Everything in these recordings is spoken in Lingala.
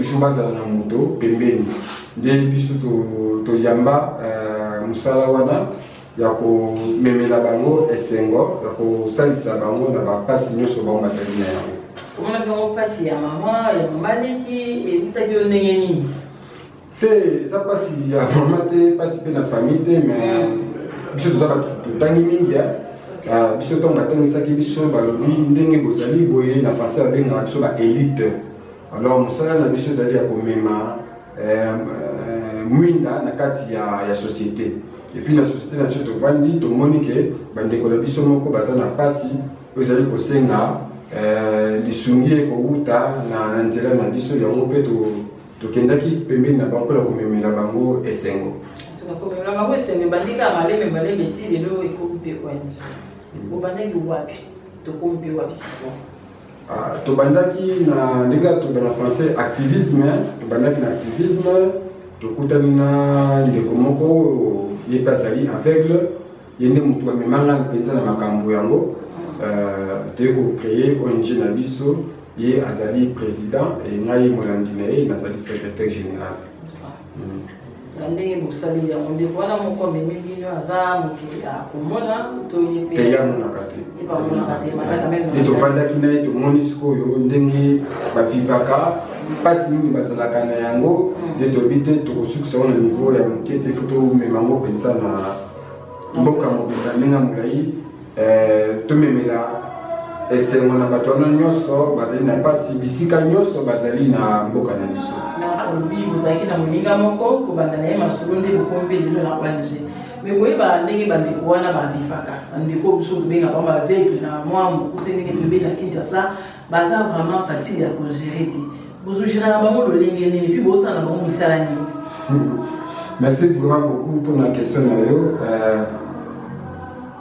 Shumbaza na moto pembeni nde biso to yamba musala wana ya ko memela bango esengo ya ko salisa bango na ba pasi nyoso bango bazali na yango. Comment on passe ya mama leki et utaki ondenge nini? Te ça passe ya mama te passe pe na famille te mais biso to zaka tangi mingi ya biso to matangisaki biso balobi ndenge bozali boye na français abenga biso ba élite. Alors musala na biso zali ya komema mwinda na kati ya société. Et puis la société na biso tovandi tomoni ke bandeko na biso moko baza na pasi ozali kosenga lisungi ekouta na nzela na biso yango mpe tokendaki pembeni na bango mpona komemela bango esengo. Komemela bango esengo bandika maleme ti lelo ekomi mpe kwani obandaki wapi tokomi mpe wapi siko? Tobandaki na ndenge tobana français activisme, tobandaki na activisme, tokutani na ndeko moko ye pe azali aveugle ye nde motu amemanga mpenza na makambo yango toye kocreye ONG na biso ye azali président e ngai molandi na ye nazali secrétaire général. Ndenge bosali yango ndeko wana moko amemi bino aza moto akomona toyepe teyamonaka te tovandaki na ye tomoni sikoyo ndenge bavivaka mpasi mingi bazalaka na yango nde toyebi te tokosukisa ngo na niveau ya moke te fo tomema ngo mpenza na mboka mobimba ndenge molai tomemela esengo na bato wana nyonso bazali na mpasi bisika nyonso bazali na mboka na biso. Olobi bozalaki na moninga moko kobanda na ye masolo nde bokomi mpe lelo na ONG me koyeba ndenge bandeko wana bavivaka bandeko biso tobenga bango aveugle na mwa mokuse ndenge toyebi na Kinshasa baza vraiment facile ya kogere te bozogéraka bango lolenge nini mpe bosala bango misala nini? Merci vraiment beaucoup pour la question na yo.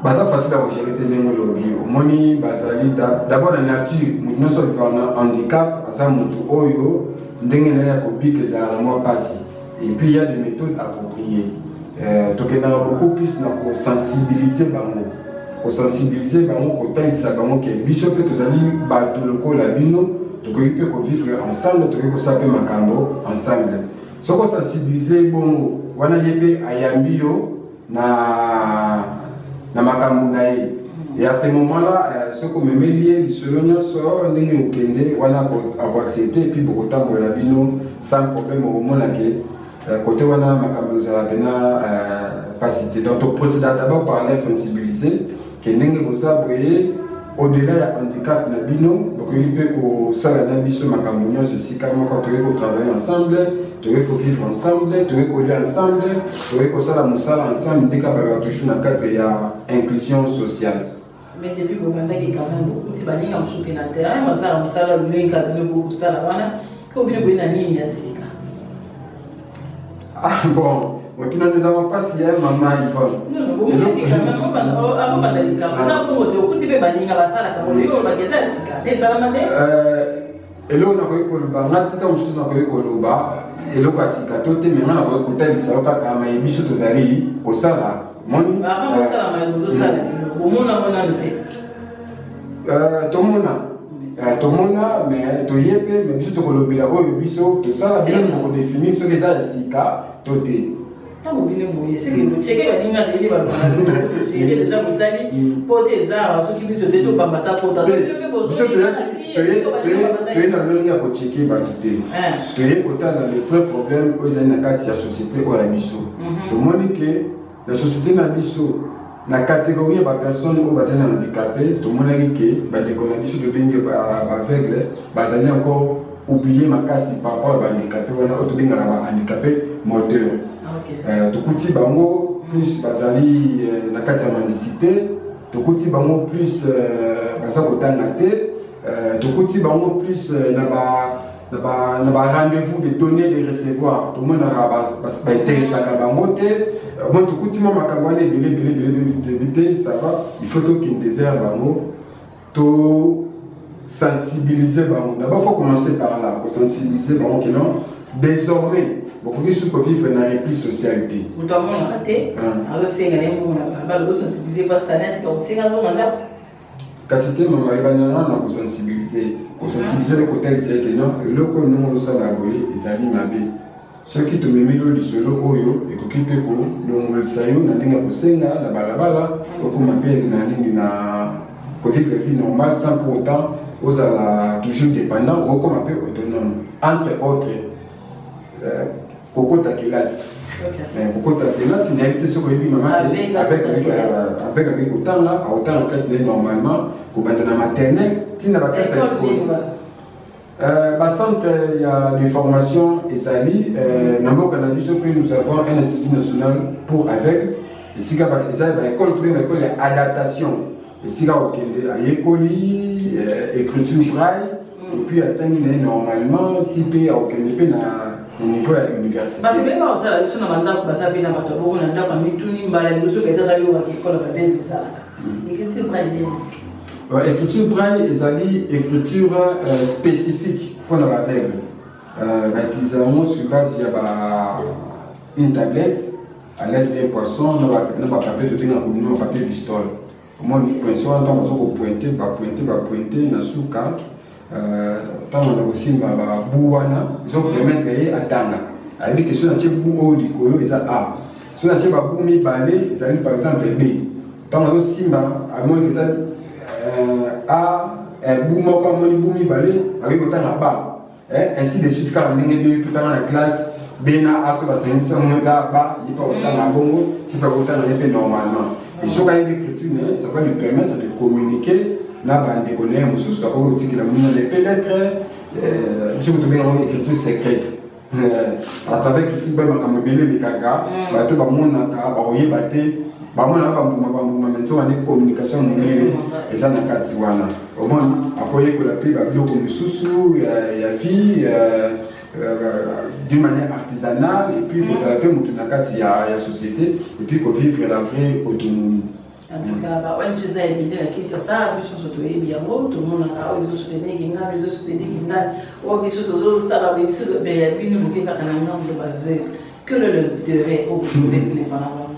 Baza facile à gérer te ndenge olobi omoni bazali d'abord la nature motu nyonso avivaka na handicap aza motu oyo ndenge na ye ya kobika ezalaka na mwa pasi et puis il y a des méthodes appropriées. Tokendaka beaucoup plus na kosensibiliser bango kotalisa bango ke biso mpe tozali bato lokola bino tokoki mpe kovivre ensemble tokoki kosala mpe makambo ensemble soki osensibilize bongo wana ye mpe ayambi yo na makambo na ye et à ce moment-là soki omemeli ye lisolo nyonso ndenge okende wana akoaccepte et puis bokotambola bino sans problème okomonake côté wana makambo ezala pena pasi te. Donc toprocéda d'abord par la sensibiliser ke ndenge boza boye au-delà ya handicap na bino bokoki mpe kosala na biso makambo nyonso esika moko tokoki kotravailler ensemble tokoki kovivre ensemble tokoki kolia ensemble tokoki kosala mosala ensemble ndenge babaka toujours na cadre ya inclusion sociale. Mais depuis que vous avez quand même beaucoup de bannières en choupe na terrain, mais ça le lien quand même beaucoup ça là wana, ko bien ko na nini ya sika. Bon, on qui ne avons pas si maman Yvonne. Non, vous avez quand même avant d'aller quand ça pour te okuti be bannières la sala quand on yo ba keza sika. Et ça la mate? Elo na ko koloba ngati ta mususu na ko koloba elo ka sika tote mais na ko kotalisa kaka ma biso tozali ko sala. Moni avant ko sala ma bozo sala. tomona mais toyepe mais biso tokolobela oyo biso tosala bien mokodéfinir soki eza ya sika to te. Ntango bino boye seke tocheke baninga teyeli balobatocheke deja motali mpo te eza soki biso te tobambata pota biso toye na lolenge ya kocheke bato te toye kotala le vrai problème oyo ezali na kati ya société oyo ya biso tomoni ke la société na biso na catégorie ya personne oyo bazali na handicapé tomonaki ke bandeko na biso tobengi baveugle bazali encore oublié makasi par rapport à bahandicapé wana oyo tobengaka bahandicapé moteur. Tokuti bango plus bazali na kati ya mendicité tokuti bango plus baza kotanga te tokuti bango plus na ba rendez-vous de donner de recevoir tout le monde a intéressaka bango te moi tokuti ma makambo wana ebele ça va il faut tokende vers bango to sensibiliser bango d'abord faut commencer par là pour sensibiliser bango que non désormais beaucoup qui souffrent vivre dans les plus socialité notamment la raté alors c'est gagner pour la sensibiliser pas ça net comme c'est gagner mandat kasi te mama ebandana na kosensibiliser le côté c'est que non eloko nous osala boye ezali mabe soki tomemeli lisolo oyo ekoki mpe kolongolisa yo na ndenge ya kosenga na balabala okoma mpe na nini na kovivre vie normale sans pour autant ozala toujours dépendant okoma mpe autonome entre autres kokota kelasi kokota kelasi nayebi te soki oyebi mama avec kotanga aotanga classe naye normalement kobanda na maternelle ntina baklase ya ekolo centre de formation ezali na mboka na biso mpe nous avons un institut national pour aveugles esika eza baekole tobenga ekole ya adaptation esika okende ayekoli écriture braille et puis atangi naye normalement ti mpe aokende mpe na niveau ya université bato mpe baotala biso na bandako baza mpe na bato aboko na ndako amituni mbala liboso kaetata biyobaka ekole babende ezalaka écriture braille ndeni écriture braille ezali écriture spécifique pour la aveugle. Baptisons sur base une tablette à l'aide d'un poisson, nous va papier de tenir comme papier pistolet. Moi, nous poinçons tant qu'on pointer, pointer, na souka. Tant on a aussi bouana, ils ont permettre d'aller attendre. Avec que si on a bou au licolo, ils ont A. Si on a bou mi balé, ils ont par exemple B. Tant on a aussi à moins que ça A, boum, boum, balé, avec autant à bas. Ainsi de suite, quand on est tout dans la classe, Bena a sur la 500 bas, il peut autant à bongo, il peut autant à l'épée normalement. Et ce qu'il y a d'écriture, ça va lui permettre de communiquer, là, de connaître, sous sa route, qu'il a mis les lettres, je vous donne une écriture secrète. À travers l'écriture, comme le bébé de Kaka, tout le monde a battu. Maintenant, on est communication et ça n'a pas de wana. Au moins, après que la paix va bien comme sous, il y a vie d'une manière artisanale et puis que ça va bien monter dans la société et puis qu'on vive la vraie autonomie. En tout cas, on se dit que la question ça, nous sommes tous bien tout le monde a ils ont soutenu qui n'a, ils ont soutenu qui n'a, ou ils sont tous ça là, ils sont bien, ils nous voient quand on a un nombre de baveux. Que l'intérêt au gouvernement les parents.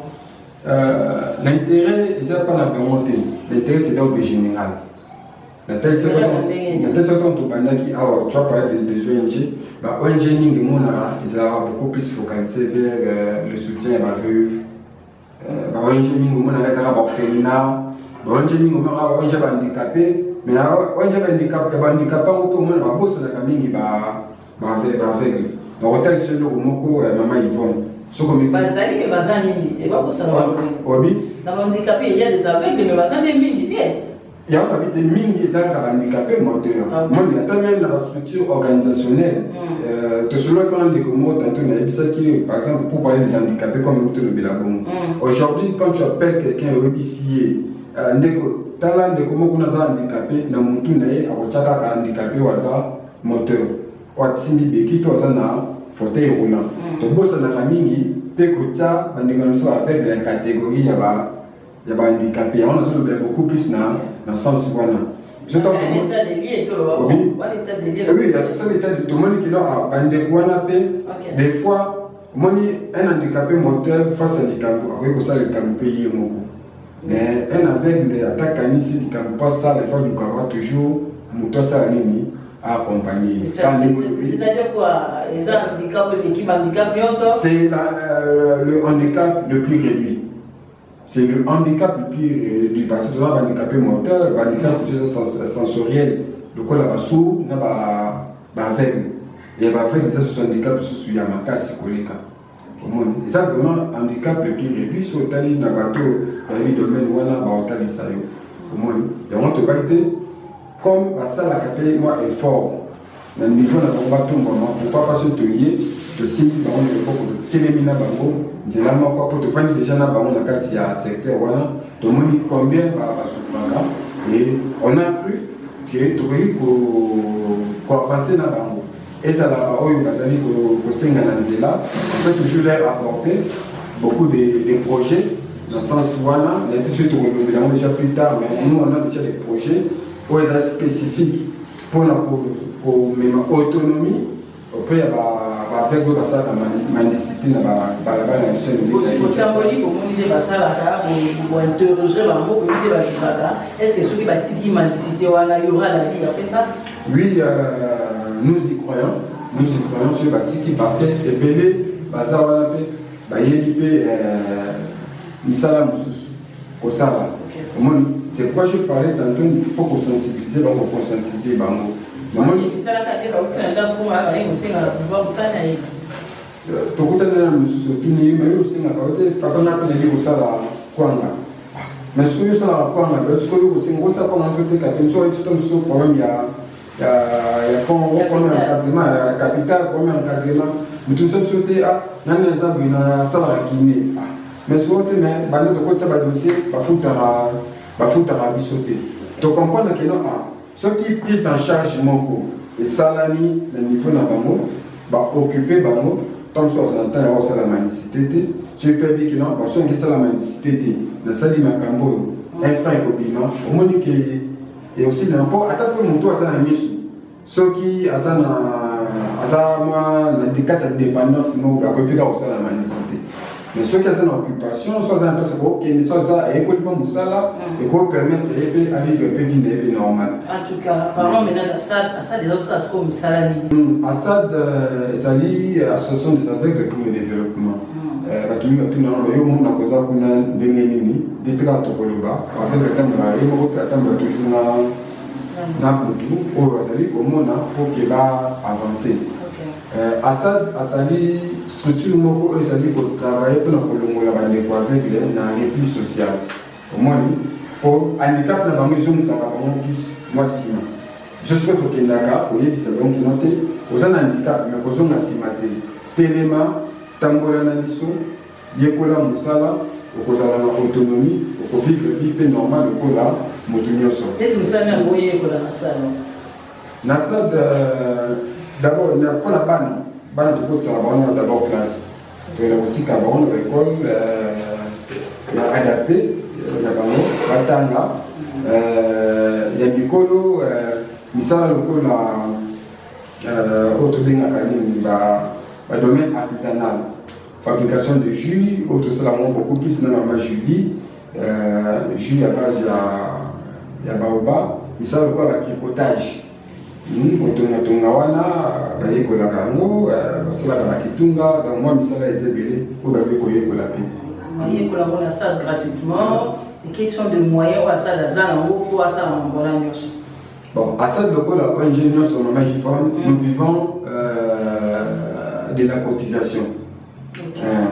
L'intérêt, c'est pas la volonté. L'intérêt, c'est l'ordre général. L'intérêt, c'est qui tu as parlé des ONG. ONG, ils ont beaucoup plus focalisé vers le soutien à la veuve. ONG, ils ont orphelinat. ONG, ils ont handicapé. Mais ONG, handicapé, on peut bosser la famille aveugle. Donc, hôtel, c'est le mot maman Yvonne. Bazali et bazali milité, pas pour savoir. Oui. Dans l'handicapé, il y a des aveugles, mais bazali milité. Il y a des mini handicapés moteurs. Moi, il y a même dans la structure organisationnelle. Tout cela, quand on dit que moi, tantôt, on a dit ça qui, par exemple, pour parler des handicapés, comme tout le Bélabon. Aujourd'hui, quand tu appelles quelqu'un au épicier, talent de comment on a handicapé, dans mon tour, on a handicapé ou moteur. Ou à Timbi Beki, tu as un fauteuil roulant. Tu bosses dans la mingi, tu as avec la catégorie, il y a handicapé. On a beaucoup plus dans le sens où on a. Je t'en prie. L'état des liens, oui, il y a tout ça, l'état de tout le monde qui a des fois, un handicapé moteur face à handicapé, avec ça, le camp pays mais un avec des attaques à ici, il ne pas ça, il faut du avoir toujours, moteur ça à l'ennemi. C'est-à-dire quoi? Les handicaps, l'équipe handicap, c'est le handicap le plus réduit. C'est le handicap le plus réduit. Parce que tu as un handicapé moteur, un handicap sensoriel. Le corps là-bas sourd, il y a aveugle. Et aveugle, c'est un handicap sous Yamaka, Sikoleka. Et ça, vraiment, handicap le plus réduit, c'est au tali na bateau, dans le domaine où on a un tali sayo. Et on te batte. Comme ça, la catégorie est fort, le niveau de la pourquoi pas se tenir, de signer dans le télémina bango, de la mort pour te faire déjà dans le secteur, tout le monde combien va souffrir. Et on a cru que tu aurais avancer dans le bango. Et ça, la parole, il a dit que Senga Nanzela, on peut toujours leur apporter beaucoup de projets, dans le sens où il y a tout de suite, on déjà plus tard, mais nous, on a déjà des projets. Pour les spécifiques pour la autonomie, après il y a avec le bassin la discipline la mission de est-ce que ceux qui bâtissent mendicité il y aura la vie après ça? Oui, nous y croyons sur Batiki parce que les belés bazar wana pe bayeli pe misala mususu kosala. C'est pourquoi je parlais tantôt, il faut qu'on sensibilise, on conscientiser bango. Tokutana mususu tuni mayo singa kaote pakana pe ndi kosala kwanga. Mais ce que ça la kwanga, parce que vous singo ça comme un peu de so it's tom so problème ya comme un capital comme un encadrement. Mais tout ça sauter à nani nzabu ina sala kine. Mais ce que mais bando de côté ba dossier ba futa bisoté. Tu comprends que non ceux qui pris en charge moko et salami le niveau na bango ba occuper bango tant soit en temps au la mendicité tu peux dire que non parce que c'est la mendicité na sali makambo un franc copiment au moins que et aussi n'importe attends pour mon toi ça na misu ceux qui azana na décate de dépendance mo ba copie au la mendicité. Mais ceux qui ont une occupation, soit un peu soit ça, et écoute-moi, Moussala, et qu'on permettre à vivre un peu vie normal. En tout cas, parlons maintenant d'Assad, des autres Assad comme Salami. Assad, c'est l'association des aveugles pour le développement. Batumi Batuna, le monde a causé qu'on a bénéni, des plats au Koloba, avec le thème de la Rémo, le thème de toujours dans Poutou, au Vasali, au monde pour qu'il va avancer. Assad Assali structure moko ezali pour travailler pour kolongola bandeko avec na repli social. Au moins pour handicap na bango zone ça va vraiment plus moi sima. Je souhaite que ndaka oyebisa donc noter aux handicap mais kozonga simate. Telema tambola na biso yekola musala okozala na autonomie okovivre vie normale okola moto nyonso. C'est musala ngoye kola na sala. Na stade d'abord il y a pas la banne. Bana tout ça va d'abord classe. De la boutique à Baron, l'école adaptée, la Baron, Batanga, il y a Nicolo, Missala Loko, Autobing Academy, le domaine artisanal, fabrication de jus, autre salamon beaucoup plus dans la jus, jus à base de baobab, Missala Loko, la tricotage. Otonga wana bayekola kango basala ba kitunga dans moi misala ezebele pour ba koyekola pe bayekola ngona ça gratuitement et question de moyens ou ça la zana ou ça en ngona nyoso. Bon Assad lokola ingénieur sur ma nous vivons de la cotisation.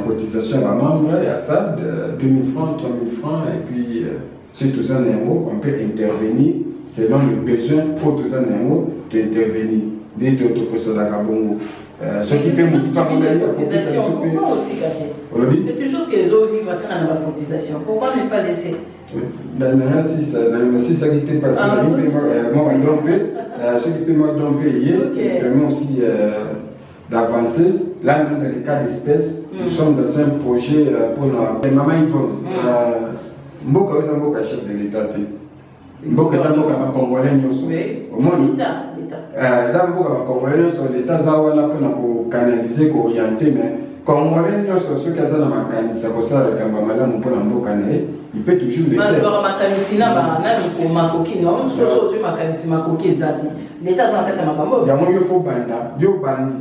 Cotisation à membre et Assad 2000 francs 3000 francs et puis sur tous un euro on peut intervenir selon le besoin pour tous un euro d'intervenir des d'autres personnes à Kabongo. Ce qui peut motiver par mon cotisation. Pourquoi aussi gâter? Quelque chose que les autres vivent à faire dans la cotisation. Pourquoi ne pas laisser? Maintenant, si ça qui était passé, moi, ce qui peut me domper, ça permet aussi d'avancer. Là, dans les cas d'espèces, nous sommes dans un projet pour la maman Yvonne. Mboka est un mboka chef de l'État. Mboka est un mboka congolais nyonso. Au moins l'État. Ça mboka congolais nyonso l'État za wana pour canaliser, pour orienter, mais congolais nyonso ceux qui sont dans ma canisa pour ça le kamba malamu pour la mboka na il peut toujours le faire. Alors ma canisa na na ko makoki non ce que so ma canisa makoki ezati. L'État za kata makambo. Ya mo yo fo banda, yo bandi.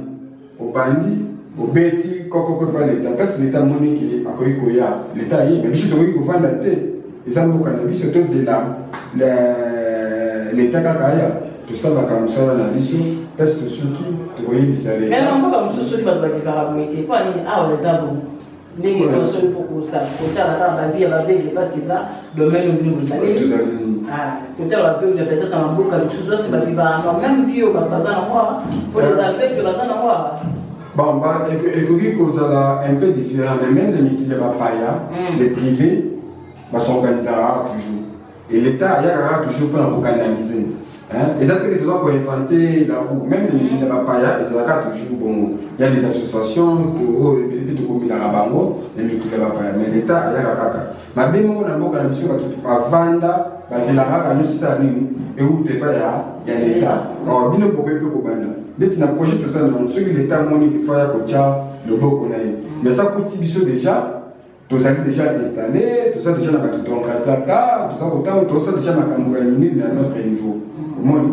Au bandi au beti koko pas l'État parce que l'État monique akoyi koya l'État yi mais biso to ko vanda te. Ils ont beaucoup de vie, surtout l'État kakaya. Tout ça va comme ça dans la vie, parce que ceux qui te voient bizarre. Mais non, pas comme ceux qui vont te faire abouiller. Pas les arbres. Dès qu'ils sont pour ça, pour faire la vie avec parce que ça, domaine où vous savez. Pour faire la vie, peut-être dans la boucle, quelque chose, c'est pas vivant. Même vieux, on va pas en avoir. Pour les aveugles, on va en avoir. Bon, et vous voyez qu'on a un peu différent. Mais même les qui ne va pas, les privés, s'organisera toujours. Et l'État il y aura toujours pour canaliser. Les acteurs qui ont inventé la roue, même les gens ne va pas y aller, c'est toujours bon. Il y a des associations pour les petits communes à la banque, les gens qui ne va pas y aller. Mais l'État il y a caca. Mais même on a beaucoup de mission à vendre, c'est la rare à nous ça et où tu pas il y a l'État. Alors bien beaucoup de beaucoup ndeti na projet tout ça non ceux qui l'état moni qui faut ya kocha le boko na mais ça coûte biso déjà tous allez déjà installé tout ça déjà na batu donc là tout ça autant tout ça déjà na kamura ni na notre niveau au moins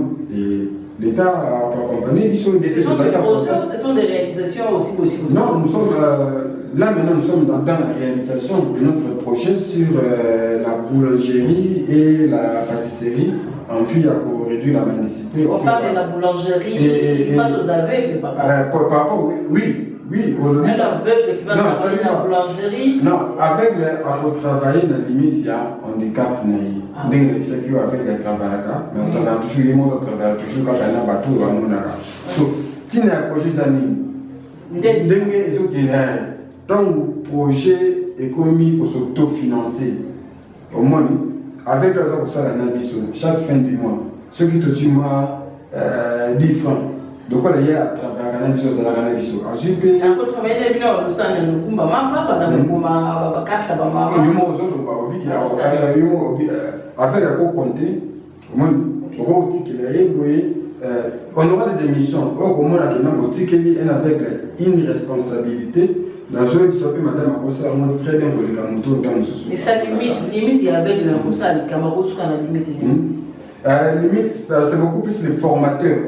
l'état a accompagné biso ce sont des réalisations aussi possibles. Non, nous sommes là maintenant nous sommes dans la réalisation de notre projet sur la boulangerie et la pâtisserie en vue à réduire la mendicité. On parle de la boulangerie face aux aveugles, papa. Papa, oui. Un aveugle qui va travailler dans la boulangerie. Non, aveugle, à travailler dans la limite, il y a handicap. Il y a ceux qui ont avec les travailleurs, mais on travaille toujours, les gens travaillent toujours quand on a un bateau ou un monaka. Donc, si on a un projet d'année, tant que projet économique pour s'autofinancer, au moins, avec les autres, ça, chaque fin du mois, ceux qui te suivent 10 francs. Donc, il y a à travers la biso, ça la biso. À JP. On peut travailler les bilans, nous sommes dans le Kumba, papa, dans le Kumba, carte, papa. Il y a aussi avec la co-compté, on aura des émissions. Au moins, avec une responsabilité. La joie de sauver madame Akosa, on très bien pour les Kamoto dans le sous. Et ça limite, il y avait de la Kosa, les Cameroun, ce qu'on a limité. Limite, c'est beaucoup plus les formateurs.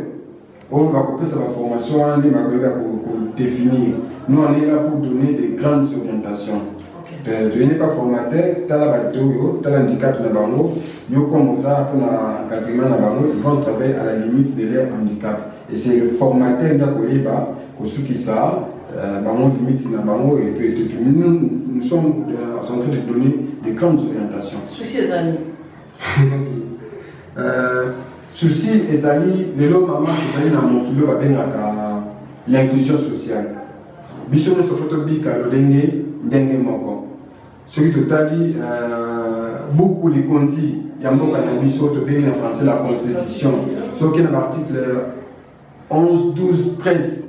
On va couper sa formation, on va définir. Nous, on est là pour donner des grandes orientations. Tu n'es pas formateur, tu as la bateau, tu as l'handicap dans le bango, tu as ça pour l'encadrement dans le bango, ils vont travailler à la limite de leur handicap. Et c'est le formateur qui ça, limite dans le bango, et puis nous sommes en train de donner des grandes orientations. Souci des amis. Souci des amis, les lots maman qui sont dans mon kilo, l'inclusion sociale. Bichon se photobik à l'odenge moko. Ce qui totali beaucoup de conti, il y a beaucoup d'ambition de bien en français la constitution. Ce qui est dans l'article 11, 12, 13.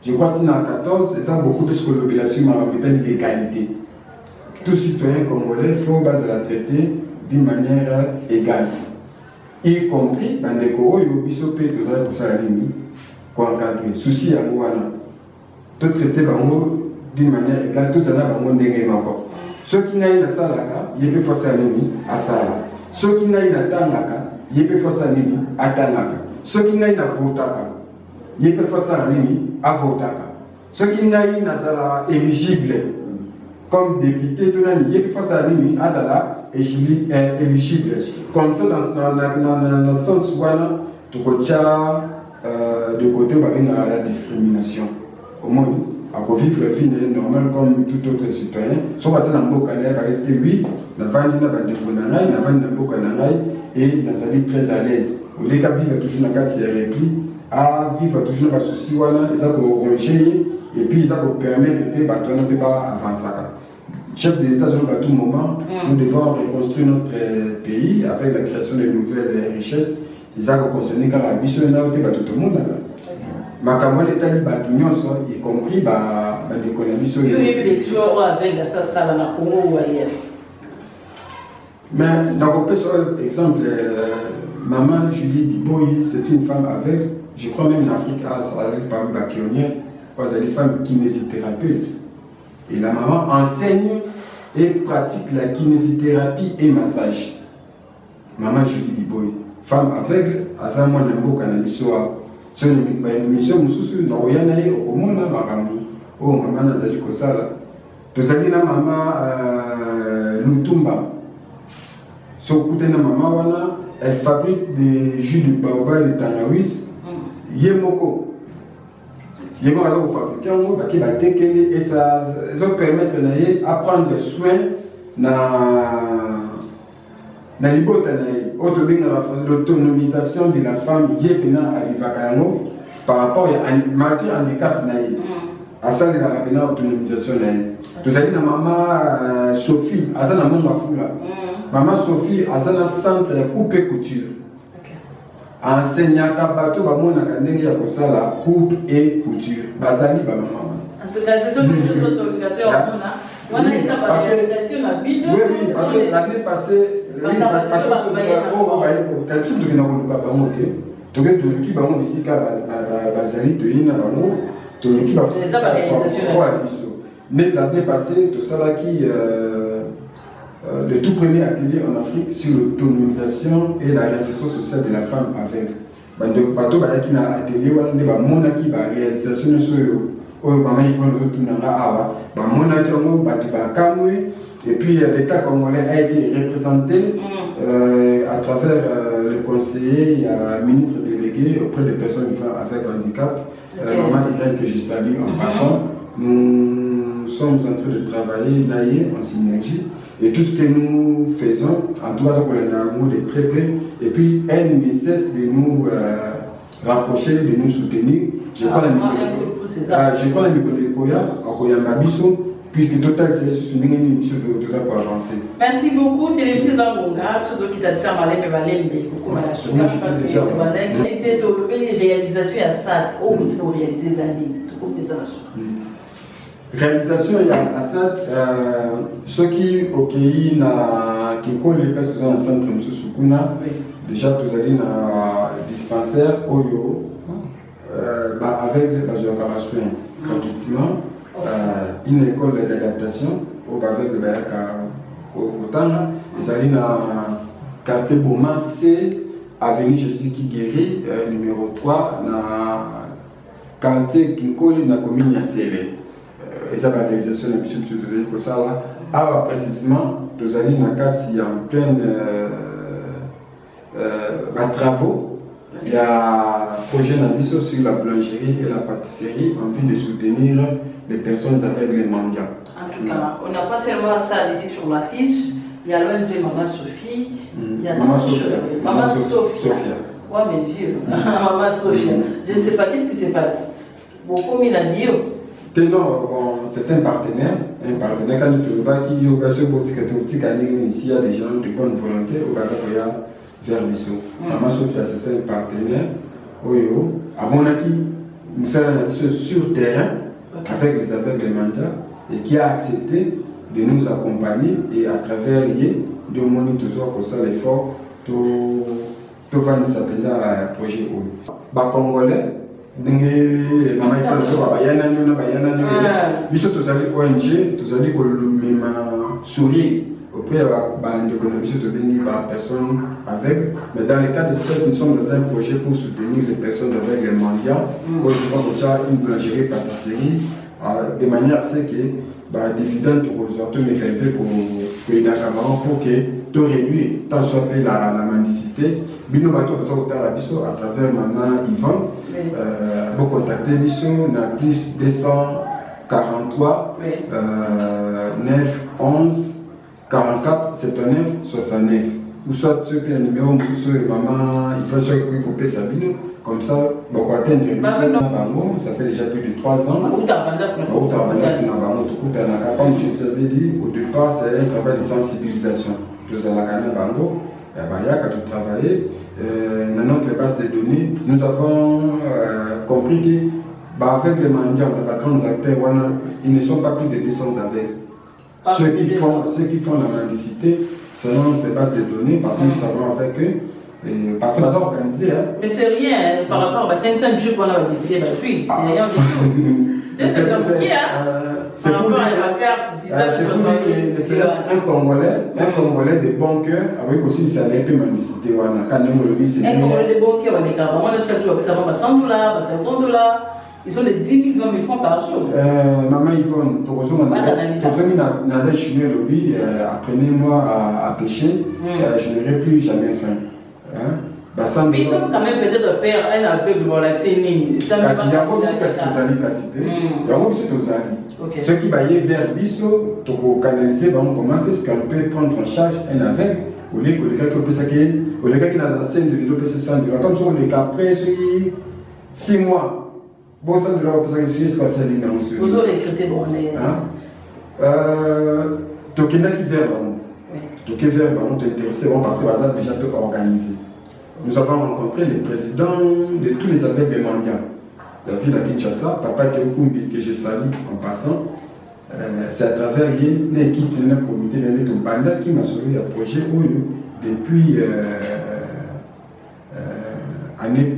Je crois que dans 14, c'est ça beaucoup plus que l'obligation de l'égalité. Tout citoyen congolais faut base la traiter d'une manière égale. Y compris dans les coraux, il y a des choses pour ça pour encadrer. Souci à moi, tout traiter d'une manière égale, tout ça là, ceux qui n'ont pas ça, ils peuvent faire ça à ça. Ceux qui n'ont pas ça, ils peuvent faire ça à Tanaka. Ceux qui n'ont pas voté, ils peuvent faire ça à Votaka. Ceux qui n'ont pas éligible comme député, ils peuvent faire ça à Zala. Éligible. Comme ça, dans le sens où tu as de côté la discrimination. Au moins, à vivre la vie normale comme tout autre citoyen. Soit parce que dans le cas oui, la vanne n'a pas de bonanaï, la vanne n'a pas de et la vie très à l'aise. Au lieu de vivre toujours dans le cas de repli, à vivre toujours dans le souci, ils ont rongé et puis ils ont permis de ne pas avancer. Chef de l'État, à tout moment, nous devons reconstruire notre pays avec la création de nouvelles richesses. Ils ont concerné car la mission est là tout le monde. Mais quand l'État y compris l'économie sur le avec la salle à Congo ou ailleurs. Mais dans le exemple, maman Julie Biboyi, c'est une femme aveugle. Je crois même en Afrique, elle est parmi les pionnières, elle est une femme kinésithérapeute. Et la maman enseigne et pratique la kinésithérapie et massage. Maman Julie Biboyi, femme aveugle, à ça, moi, je n'ai pas de c'est une mission qui est au monde. Oh, maman, elle a dit que ça. Tu as dit que maman Lutumba. Elle fabrique des jus de baobab et de tanawis. Yemoko. Les gens qui fabriquent et ça permet de prendre soin de l'autonomisation de la femme par rapport à un handicap. À ça, il y a une autonomisation. Tu as dit que maman Sophie, maman Sophie, a un centre de coupe et couture. Enseignant bateau la coupe et couture. Bazali maman. En tout cas, c'est ce que je veux obligatoire on a une réalisation à Bide. Oui, parce que l'année passée, toloki bango bisika bazali toyina bango toloki biso mais l'année passée tosalaki le tout premier atelier en Afrique sur l'autonomisation et la réinsertion sociale de la femme aveugle. Bato bayaki na atelier wana nde bamonaki baréalisation nyonso oyo mama Yvonne ozotunanga awa bamonaki yango bato bakamwe. Et puis l'État congolais a été représenté à travers le conseiller, il y a un ministre délégué auprès des personnes avec handicap, maman Irène que je salue en passant. Nous sommes en train de travailler en synergie et tout ce que nous faisons, en tout cas, on est très près. Et puis elle ne cesse de nous rapprocher, de nous soutenir. Je crois la micro de Koya, à Koya Mabiso. Puisque total c'est sur une mission de ça pour avancer. Merci beaucoup. Télévision Zangonga, ceux qui t'a déjà malé mais valé mais beaucoup mal à ce parce que valé était au les réalisations à ça ou c'est pour réaliser les années tout comme des autres. Réalisation il y a à ça ceux qui au pays na qui collent les personnes dans le centre de Sukuna déjà tous allés na dispensaire Oyo avec les opérations gratuitement. Une école d'adaptation au avec le Bayaka Kotana, ils allaient dans le quartier Boma C, avenue Jésus qui guérit, numéro 3, dans le quartier Kinkoli, dans la commune de Sélé. Et ça va réalisation de l'habitude de pour ça là. Alors précisément, nous allons dans le quartier en plein travaux. Il y a un projet d'ambition sur la boulangerie et la pâtisserie en vue de soutenir les personnes avec les mangas. En tout cas, on n'a pas seulement ça ici sur l'affiche, il y a l'ONG Maman Sophie, il y a Maman Sophia. Maman Sophia. Ouais, mes yeux. Maman Sophia. Je ne sais pas qu'est-ce qui se passe. Beaucoup mis la bio. C'est un partenaire quand nous trouvons qu'il y a ce petit ici, il y a des gens de bonne volonté au Bazakoya vers Bissau. Maman Sophia, c'est un partenaire. Oyo, à mon avis, nous sommes sur terrain avec les aveugles et mandats et qui a accepté de nous accompagner et à travers lui, de monter toujours comme ça l'effort pour faire un projet. Les Congolais, maman il faut ONG, tous allez sourire auprès de personnes aveugles. Mais dans le cas d'espèce, nous sommes dans un projet pour soutenir les personnes aveugles mendiants. Où nous avons une boulangerie pâtisserie de manière à ce que des dividendes aux autorités pour que tu réduis tant soit la mendicité. Bino bato à travers maman Yvonne. Vous contactez Bisso, on a plus 243 9 11 44 79 69. Ou soit ceux qui ont un numéro, maman Yvonne, ceux qui ont coupé sa bino. Comme ça, on va atteindre ça fait déjà plus de 3 ans. Comme je vous avais dit, au départ, c'est un travail de sensibilisation. Nous avons quand on travaillait dans notre base de données, nous avons compris que avec les mendiants, les grands acteurs, ils ne sont pas plus de 200 avec. Ceux qui font la mendicité, selon notre base de données, parce que nous travaillons avec eux. Parce que c'est organisé. Mais c'est rien par rapport à 500 jours qu'on a député, c'est rien du tout. C'est compliqué, c'est pour dire que un Congolais de bon cœur, avec aussi sa lettre mendicité. Un Congolais de bon cœur, on est carrément le chaque jour, ça va 100 $, 50 $. Ils sont de 10 000, 20 000 francs par jour. Maman Yvonne, apprenez-moi à pêcher, je n'aurai plus jamais faim. Mais ils sont quand même peut-être père, un aveugle, c'est une ligne. Ceux qui baillent vers Bisso, pour canaliser, comment est-ce qu'on peut prendre en charge un aveugle au lieu que les gars qui ont la scène de l'Europe, c'est 100 $. Comme ça, on est après 6 mois. Bon, ça de l'Europe, c'est jusqu'à 5 000 $. Vous avez recruté, bon, Tokenda qui vient, on est intéressé, parce que Bazar déjà peut organiser. Nous avons rencontré le président de tous les aveugles mendiants. La ville à Kinshasa, Papa Keokumbi, que je salue en passant. C'est à travers une équipe de notre comité de Banda qui m'a sauvé un projet où depuis année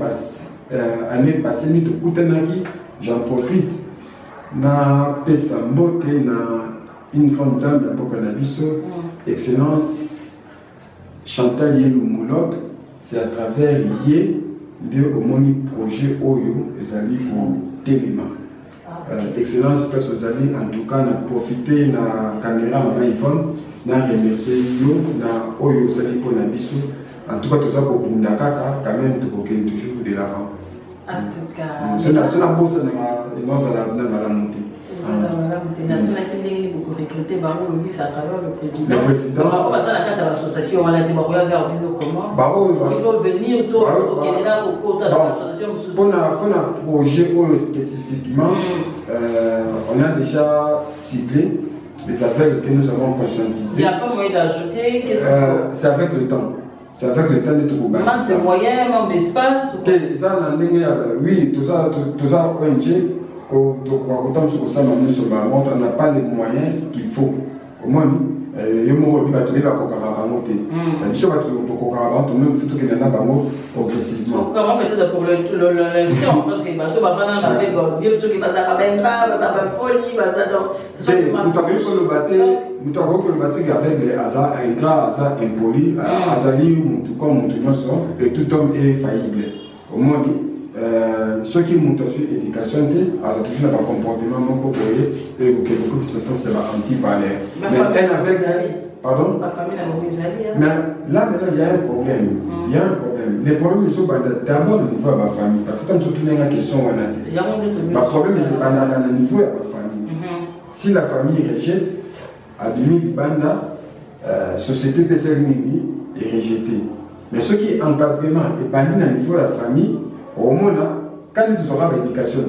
passée ni tokutanaki, j'en profite na pesa mbote na une grande dame de Bokanabiso, Excellence Chantal Yelou Moulop. C'est à travers Yé de Omoni projet Oyo, les amis pour Téléma. Excellence parce aux amis, en tout cas, on a profité de la caméra avant iPhone, on a remercié Yo, na Oyo, les amis pour Nabiso. En tout cas, tout ça pour Bundakaka, quand même, tu peux toujours de l'avant. En tout cas, c'est la bourse de la montée. On a recruté à travers le président. Le président. On va dans l'association, on a été comment il faut venir au Canada au côté de l'association. Pour un projet spécifiquement, on a déjà ciblé les affaires que nous avons conscientisées. Il n'y a pas moyen d'ajouter, qu'est-ce qu'il faut? C'est avec le temps. C'est avec le temps de tout gouvernement. C'est moyen, manque d'espace. Oui, tout ça ONG. On n'a pas les moyens qu'il faut. Au moins, il y a progressivement. Comment peut-être pour l'instant, parce que bateau va pas avec Dieu, qui va avec un grand hasard impoli, et tout homme est faillible. Au moins, ceux qui montent sur l'éducation, ils ont toujours un comportement non corporé et beaucoup de situations c'est anti-valeur. Mais un avec pardon? Ma famille n'a pas. Mais là maintenant il y a un problème. Il y a un problème. Les problèmes sont d'abord au niveau de ma famille. Parce que quand tu tournes la question, le problème c'est pas au niveau de ma famille. Si la famille rejette, à demi-banda, société PCL est rejetée. Mais ce qui est encadrement est banni au niveau de la famille, au moins là, quand ils auront l'éducation,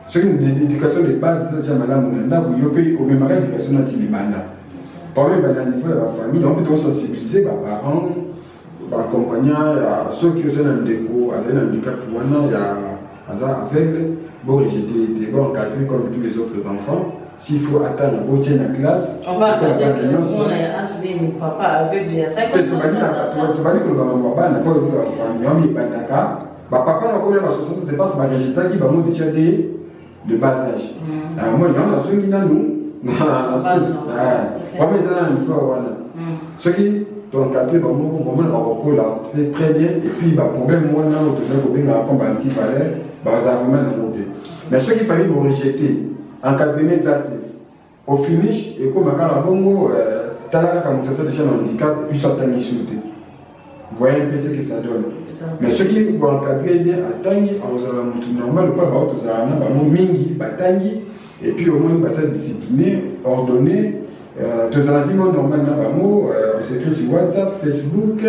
ce qui est l'éducation de base, c'est madame Mounanda, vous avez au même l'éducation de Banda. Problème au niveau de la famille, on peut sensibiliser les parents, les accompagnants, ceux qui ont un handicap pour un an, il y a aveugle, bon rejeter, bon encadrer comme tous les autres enfants. S'il faut attendre, bon tiens la classe. On va attendre, on a acheté mon papa aveugle il y a 5 ans. Tu vas dire que le papa n'a pas eu la famille, il n'y a pas papa n'a combien de 60 c'est pas ce résultat qui va nous déjà de bas âge. Moi, il y en a ceux qui n'ont nous. Ceux qui ont encadré, très bien. Et puis, le problème, moi, comme anti-valeur, mais ceux qui fallait nous rejeter, encadrer les actes, au finish, et comme à Bongo, Talaka, comme tu as déjà un handicap, et puis ça t'a mis. Vous voyez un peu ce que ça donne. Mais ceux qui vont encadrer bien, attendre, normal, et puis au moins, ça discipliner, ordonner. Dans la vie normale, on s'écrit sur WhatsApp, Facebook,